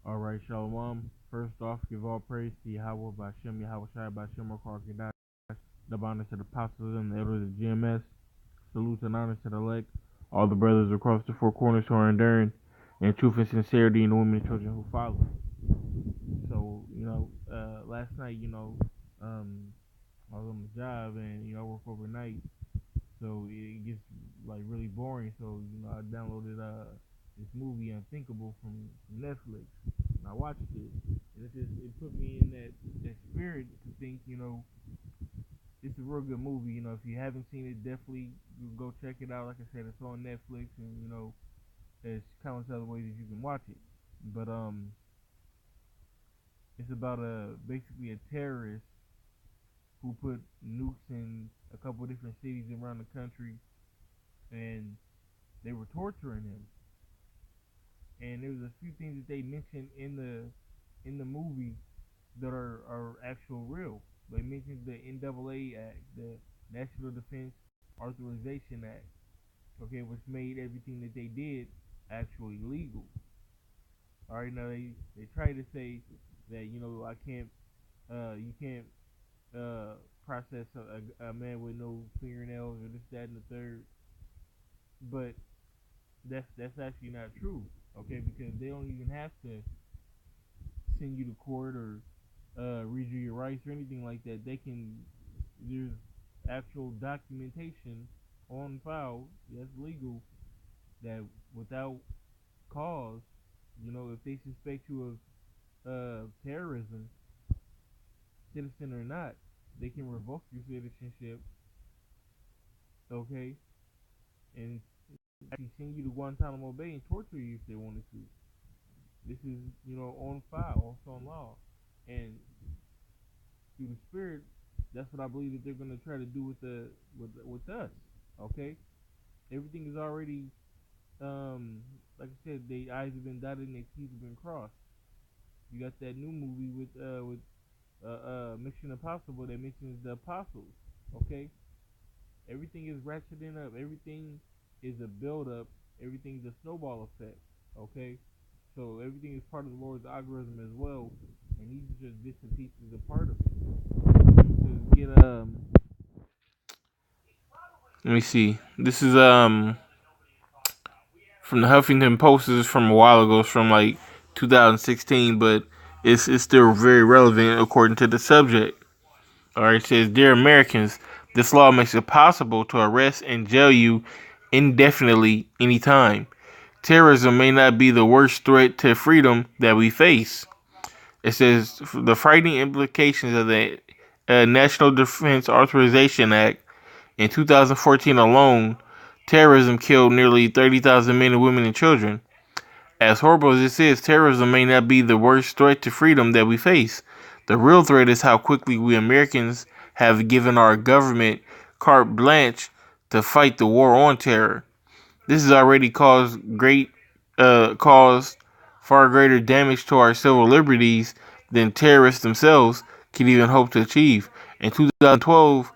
All right, Shalom. First off, give all praise to Yahweh Bashem, Yahweh Shai Bashem, Kadash, the bonus to the apostles and the elders of GMS. Salute and honor to the elect, all the brothers across the four corners who are enduring, and truth and sincerity in the women and children who follow. So, last night, I was on the job and, I work overnight. So it gets like really boring. So, I downloaded this movie Unthinkable from Netflix. And I watched it, and it put me in that spirit to think, it's a real good movie. If you haven't seen it, definitely go check it out. Like I said, it's on Netflix, and there's countless other ways that you can watch it. But it's about basically a terrorist who put nukes in a couple of different cities around the country, and they were torturing him. And there was a few things that they mentioned in the movie that are actual real. They mentioned the NAA Act, the National Defense Authorization Act, okay, which made everything that they did actually legal. All right, now they try to say that I can't you can't process a man with no fingernails or this, that, and the third, but that's actually not true, okay, because they don't even have to send you to court or read you your rights or anything like that. There's actual documentation on file that's legal that without cause, if they suspect you of terrorism, citizen or not, they can revoke your citizenship, okay, and actually send you to Guantanamo Bay and torture you if they wanted to. This is, on file, also on law, and through the spirit, that's what I believe that they're gonna try to do with us. Okay, everything is already, like I said, their I's have been dotted and their T's have been crossed. You got that new movie with Mission Impossible that mentions the apostles. Okay, everything is ratcheting up. Everything is a build up. Everything is a snowball effect. Okay, so everything is part of the Lord's algorithm as well, and these are just bits and pieces a part of it. To get Let me see. This is from the Huffington Post. This is from a while ago. It's from like 2016, but it's still very relevant according to the subject. All right, it says, "Dear Americans, this law makes it possible to arrest and jail you indefinitely anytime. Terrorism may not be the worst threat to freedom that we face." It says the frightening implications of the National Defense Authorization Act in 2014 alone, terrorism killed nearly 30,000 men and women and children. As horrible as this is, terrorism may not be the worst threat to freedom that we face. The real threat is how quickly we Americans have given our government carte blanche to fight the war on terror. This has already caused far greater damage to our civil liberties than terrorists themselves can even hope to achieve. In 2012,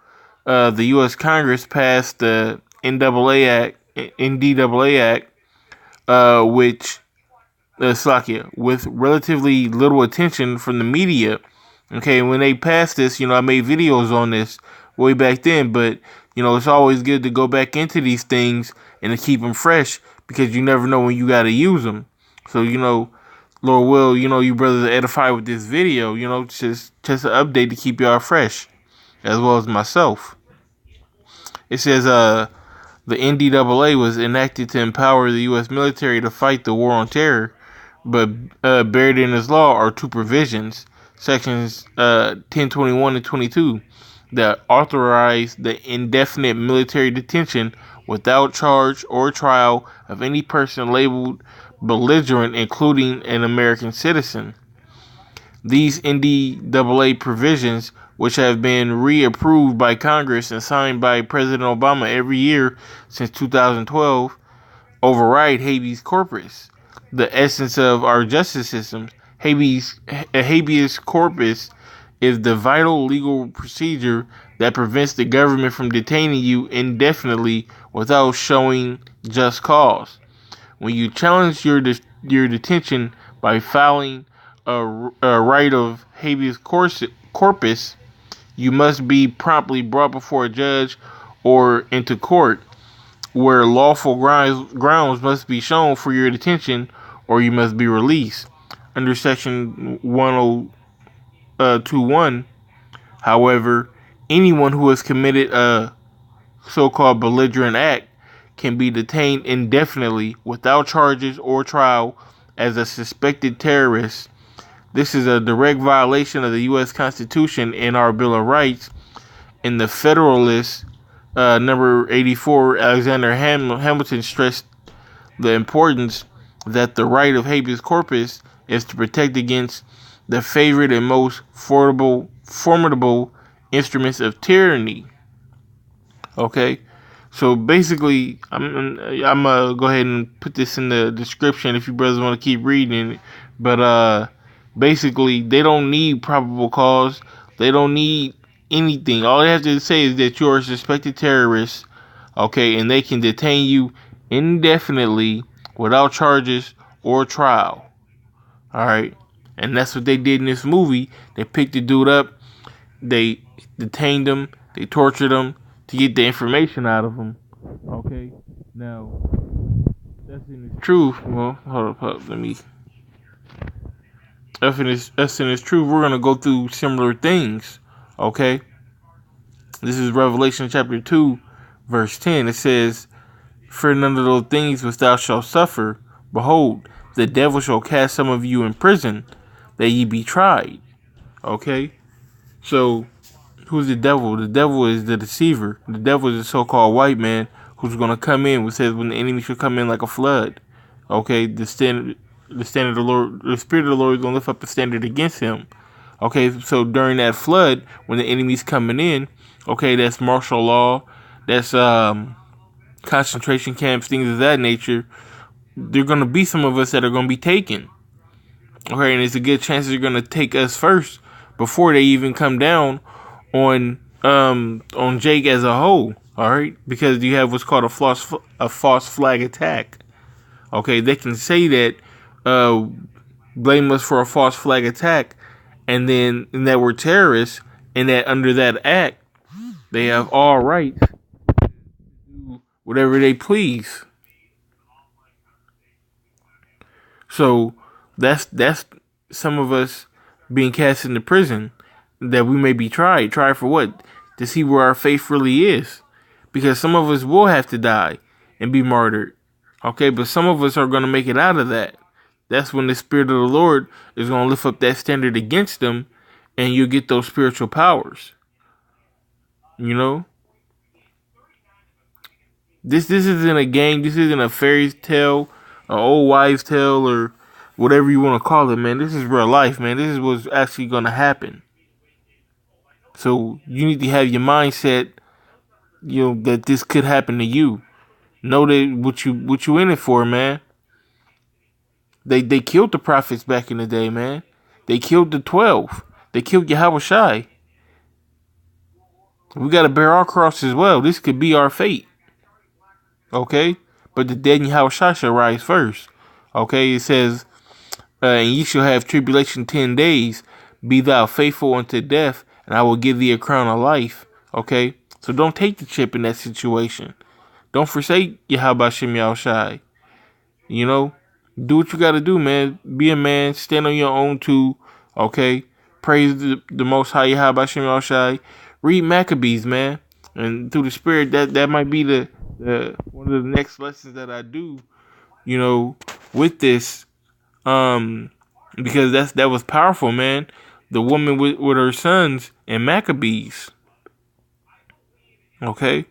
the U.S. Congress passed the NDAA Act, which Slovakia, with relatively little attention from the media. Okay, when they passed this, I made videos on this way back then, but it's always good to go back into these things and to keep them fresh because you never know when you got to use them. So, Lord will, you brothers are edified with this video, just an update to keep y'all fresh, as well as myself. It says, the NDAA was enacted to empower the U.S. military to fight the war on terror, but buried in its law are two provisions, sections 1021 and 22, that authorize the indefinite military detention without charge or trial of any person labeled belligerent, including an American citizen. These NDAA provisions, which have been reapproved by Congress and signed by President Obama every year since 2012, override habeas corpus, the essence of our justice system. Habeas corpus is the vital legal procedure that prevents the government from detaining you indefinitely without showing just cause. When you challenge your detention by filing a right of habeas corpus, you must be promptly brought before a judge or into court, where lawful grounds must be shown for your detention, or you must be released. Under Section 1021, however, anyone who has committed a so-called belligerent act can be detained indefinitely without charges or trial as a suspected terrorist. This is a direct violation of the U.S. Constitution and our Bill of Rights. In the Federalist, number 84, Alexander Hamilton stressed the importance that the right of habeas corpus is to protect against the favorite and most formidable instruments of tyranny. Okay, so basically, I'm gonna go ahead and put this in the description if you brothers want to keep reading it. But basically, they don't need probable cause. They don't need anything. All they have to say is that you're a suspected terrorist. Okay, and they can detain you indefinitely without charges or trial. All right, and that's what they did in this movie. They picked the dude up. They detained him. They tortured him to get the information out of him. Okay, now that's in its truth. Well, hold up, let me. That's in its truth. We're gonna go through similar things. Okay, this is Revelation chapter 2, verse 10. It says, "Fear none of those things which thou shalt suffer. Behold, the devil shall cast some of you in prison, that ye be tried." Okay, so who's the devil? The devil is the deceiver. The devil is the so-called white man who's going to come in. Which says when the enemy shall come in like a flood. Okay, the standard of the Lord, the Spirit of the Lord is going to lift up a standard against him. Okay, so during that flood, when the enemy's coming in, okay, that's martial law, that's concentration camps, things of that nature. There are going to be some of us that are going to be taken. Okay, and it's a good chance they're going to take us first before they even come down on Jake as a whole. All right, because you have what's called a false flag attack. Okay, they can say that blame us for a false flag attack, and that we're terrorists, and that under that act they have all rights to do whatever they please. So that's some of us being cast into prison, that we may be tried. Tried for what? To see where our faith really is. Because some of us will have to die and be martyred. Okay, but some of us are going to make it out of that. That's when the Spirit of the Lord is going to lift up that standard against them, and you'll get those spiritual powers. You know? This isn't a game. This isn't a fairy tale, an old wives' tale, or whatever you want to call it, man. This is real life, man. This is what's actually going to happen. So you need to have your mindset, that this could happen to you. Know that what you in it for, man. They killed the prophets back in the day, man. They killed the 12. They killed Yahweh Shai. We got to bear our cross as well. This could be our fate. Okay? But the dead in Yahweh Shai shall rise first. Okay? It says, and ye shall have tribulation 10 days. Be thou faithful unto death, and I will give thee a crown of life. Okay? So don't take the chip in that situation. Don't forsake Yahweh Shem Yahushai. Do what you got to do, man. Be a man. Stand on your own too. Okay? Praise the Most High Yahweh Shem Yahushai. Read Maccabees, man. And through the Spirit, that might be the one of the next lessons that I do, with this. Because that was powerful, man. The woman with her sons in Maccabees. Okay?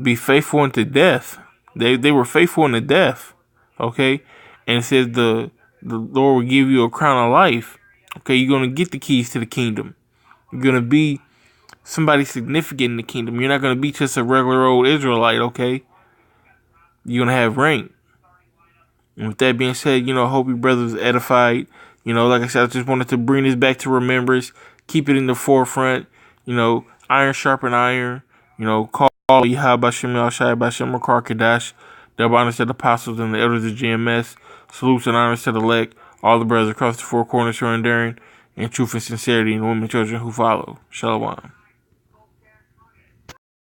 Be faithful unto death. They were faithful unto death. Okay? And it says the Lord will give you a crown of life. Okay? You're going to get the keys to the kingdom. You're going to be somebody significant in the kingdom. You're not going to be just a regular old Israelite, okay? You're going to have rank. And with that being said, I hope you brothers edified. Like I said, I just wanted to bring this back to remembrance. Keep it in the forefront. Iron sharpen iron. Call Yahweh Bashem El Shai Bashem Makar Kadash. Double honors to the apostles and the elders of GMS. Salutes and honors to the elect, all the brothers across the four corners who are enduring, and truth and sincerity in the women and children who follow. Shalom.